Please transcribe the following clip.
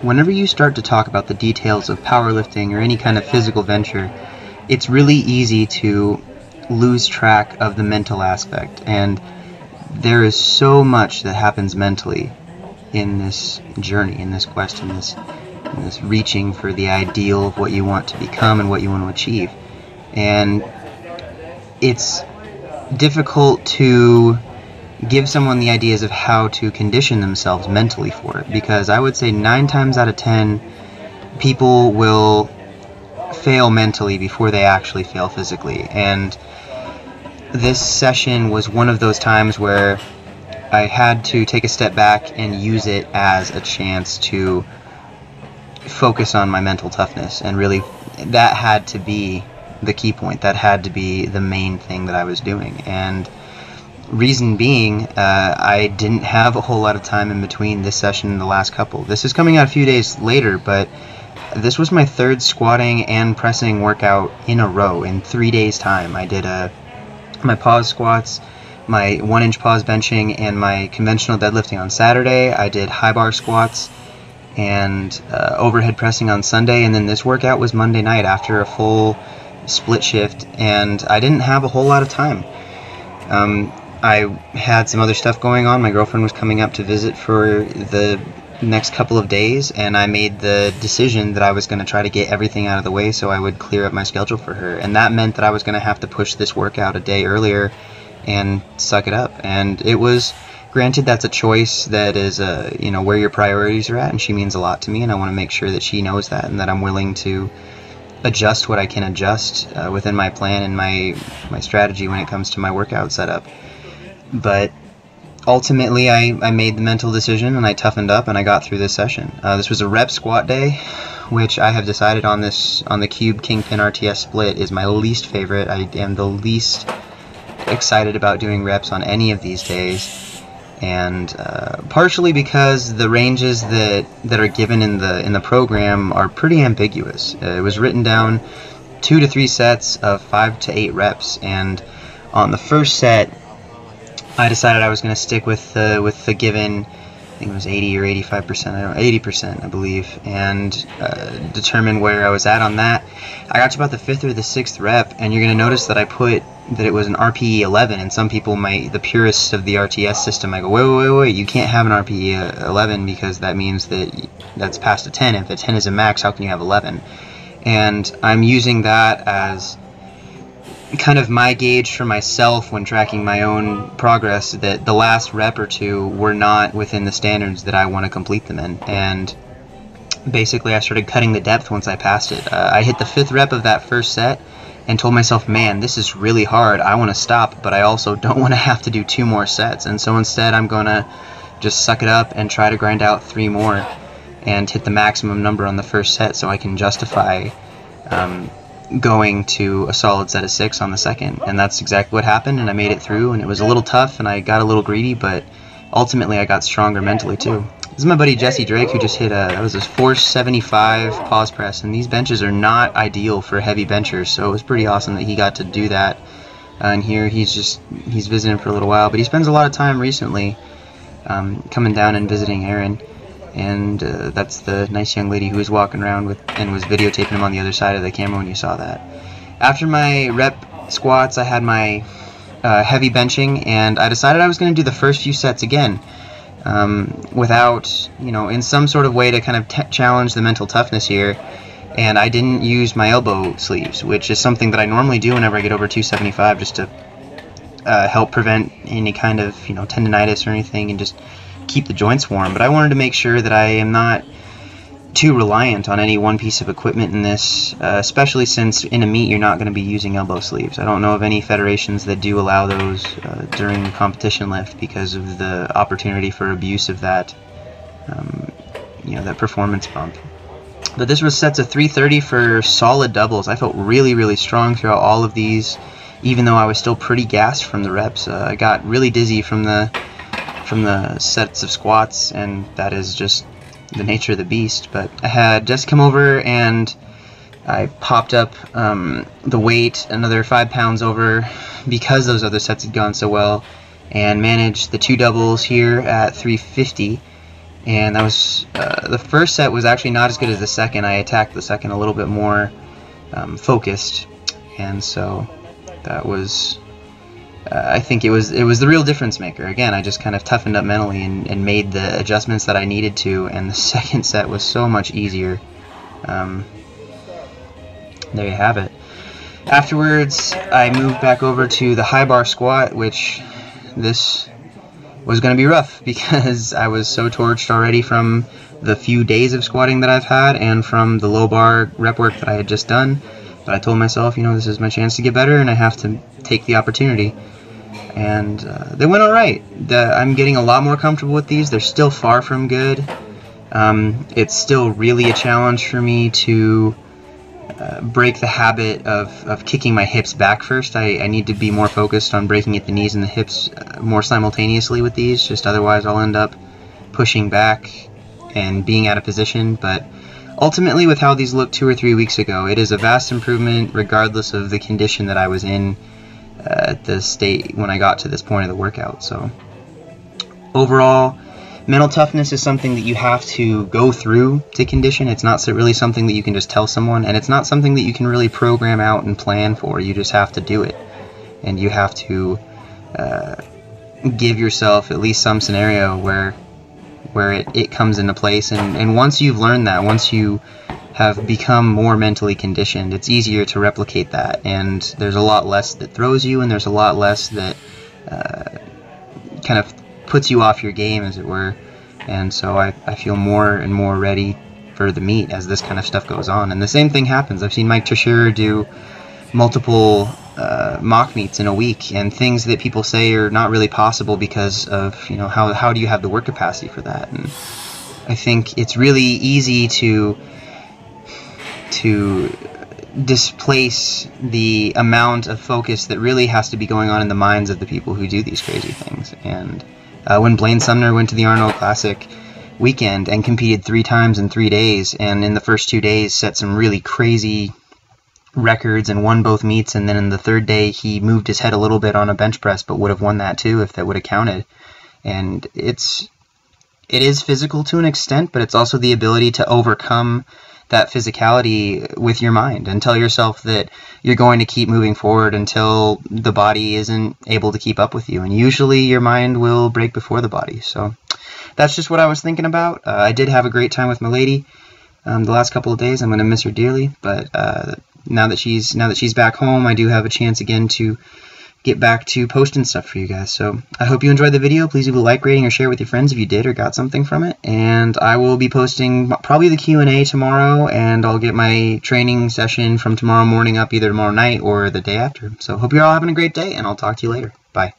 whenever you start to talk about the details of powerlifting or any kind of physical venture, it's really easy to lose track of the mental aspect. And there is so much that happens mentally in this journey, in this quest, in this reaching for the ideal of what you want to become and what you want to achieve. And it's difficult to give someone the ideas of how to condition themselves mentally for it, because I would say 9 times out of 10 people will fail mentally before they actually fail physically. And this session was one of those times where I had to take a step back and use it as a chance to focus on my mental toughness, and really that had to be the key point. That had to be the main thing that I was doing. And reason being, I didn't have a whole lot of time in between this session and the last couple. This is coming out a few days later, but this was my 3rd squatting and pressing workout in a row in 3 days time. I did my pause squats, my 1-inch pause benching, and my conventional deadlifting on Saturday. I did high bar squats and overhead pressing on Sunday, and then this workout was Monday night after a full split shift, and I didn't have a whole lot of time. I had some other stuff going on. My girlfriend was coming up to visit for the next couple of days, and I made the decision that I was going to try to get everything out of the way so I would clear up my schedule for her. And that meant that I was going to have to push this workout a day earlier and suck it up. And it was, granted, that's a choice that is where your priorities are at, and she means a lot to me, and I want to make sure that she knows that, and that I'm willing to adjust what I can adjust within my plan and my strategy when it comes to my workout setup. But ultimately, I made the mental decision, and I toughened up, and I got through this session. This was a rep squat day, which I have decided on the Cube Kingpin RTS split is my least favorite. I am the least excited about doing reps on any of these days, and partially because the ranges that are given in the program are pretty ambiguous. It was written down 2 to 3 sets of 5 to 8 reps, and on the first set, I decided I was going to stick with the given, I think it was 80 or 85%, 80% I believe, and determine where I was at on that. I got to about the 5th or the 6th rep, and you're going to notice that I put that it was an RPE 11, and some people the purists of the RTS system, I go, wait, you can't have an RPE 11 because that means that's past a 10. If a 10 is a max, how can you have 11? And I'm using that as kind of my gauge for myself when tracking my own progress, that the last rep or two were not within the standards that I want to complete them in. And basically I started cutting the depth once I passed it. I hit the 5th rep of that first set and told myself, man, this is really hard. I want to stop, but I also don't want to have to do 2 more sets. And so instead I'm going to just suck it up and try to grind out 3 more and hit the maximum number on the first set so I can justify going to a solid set of 6 on the second. And that's exactly what happened, and I made it through, and it was a little tough and I got a little greedy, but ultimately I got stronger mentally too. This is my buddy Jesse Drake, who just hit that was his 475 pause press, and these benches are not ideal for heavy benchers, so it was pretty awesome that he got to do that. And here he's visiting for a little while, but he spends a lot of time recently coming down and visiting Aaron. And that's the nice young lady who was walking around with and was videotaping him on the other side of the camera when you saw that. After my rep squats, I had my heavy benching, and I decided I was going to do the first few sets again without, in some sort of way to kind of challenge the mental toughness here. And I didn't use my elbow sleeves, which is something that I normally do whenever I get over 275, just to help prevent any kind of tendinitis or anything, and just keep the joints warm. But I wanted to make sure that I am not too reliant on any one piece of equipment in this, especially since in a meet you're not going to be using elbow sleeves. I don't know of any federations that do allow those during the competition lift because of the opportunity for abuse of that, that performance bump. But this was sets of 330 for solid doubles. I felt really, really strong throughout all of these, even though I was still pretty gassed from the reps. I got really dizzy from the sets of squats, and that is just the nature of the beast. But I had just come over and I popped up the weight another 5 pounds over because those other sets had gone so well, and managed the 2 doubles here at 350. and that was the first set was actually not as good as the second. I attacked the second a little bit more focused, and so that was I think it was the real difference maker. Again, I just kind of toughened up mentally and made the adjustments that I needed to, and the second set was so much easier. There you have it. Afterwards, I moved back over to the high bar squat, which this was going to be rough because I was so torched already from the few days of squatting that I've had and from the low bar rep work that I had just done. But I told myself, you know, this is my chance to get better and I have to take the opportunity. And they went alright. I'm getting a lot more comfortable with these. They're still far from good. It's still really a challenge for me to break the habit of kicking my hips back first. I need to be more focused on breaking at the knees and the hips more simultaneously with these, just otherwise I'll end up pushing back and being out of position. But ultimately, with how these looked 2 or 3 weeks ago, it is a vast improvement regardless of the condition that I was in at the state when I got to this point of the workout. So overall, mental toughness is something that you have to go through to condition. It's not really something that you can just tell someone, and it's not something that you can really program out and plan for. You just have to do it, and you have to give yourself at least some scenario where it comes into place. And once you've learned that, once you have become more mentally conditioned, it's easier to replicate that, and there's a lot less that throws you, and there's a lot less that kind of puts you off your game, as it were. And so I feel more and more ready for the meet as this kind of stuff goes on. And the same thing happens. I've seen Mike Teixeira do multiple mock meets in a week, and things that people say are not really possible because of, you know, how do you have the work capacity for that? And I think it's really easy to displace the amount of focus that really has to be going on in the minds of the people who do these crazy things. And when Blaine Sumner went to the Arnold Classic weekend and competed 3 times in 3 days, and in the first 2 days set some really crazy records and won both meets, and then in the 3rd day he moved his head a little bit on a bench press but would have won that too if that would have counted. And it is physical to an extent, but it's also the ability to overcome that physicality with your mind and tell yourself that you're going to keep moving forward until the body isn't able to keep up with you. And usually your mind will break before the body. So that's just what I was thinking about. I did have a great time with my lady the last couple of days. I'm going to miss her dearly, but now that she's back home, I do have a chance again to get back to posting stuff for you guys. So I hope you enjoyed the video. Please leave a like, rating, or share with your friends if you did or got something from it. And I will be posting probably the Q&A tomorrow, and I'll get my training session from tomorrow morning up either tomorrow night or the day after. So hope you're all having a great day, and I'll talk to you later. Bye.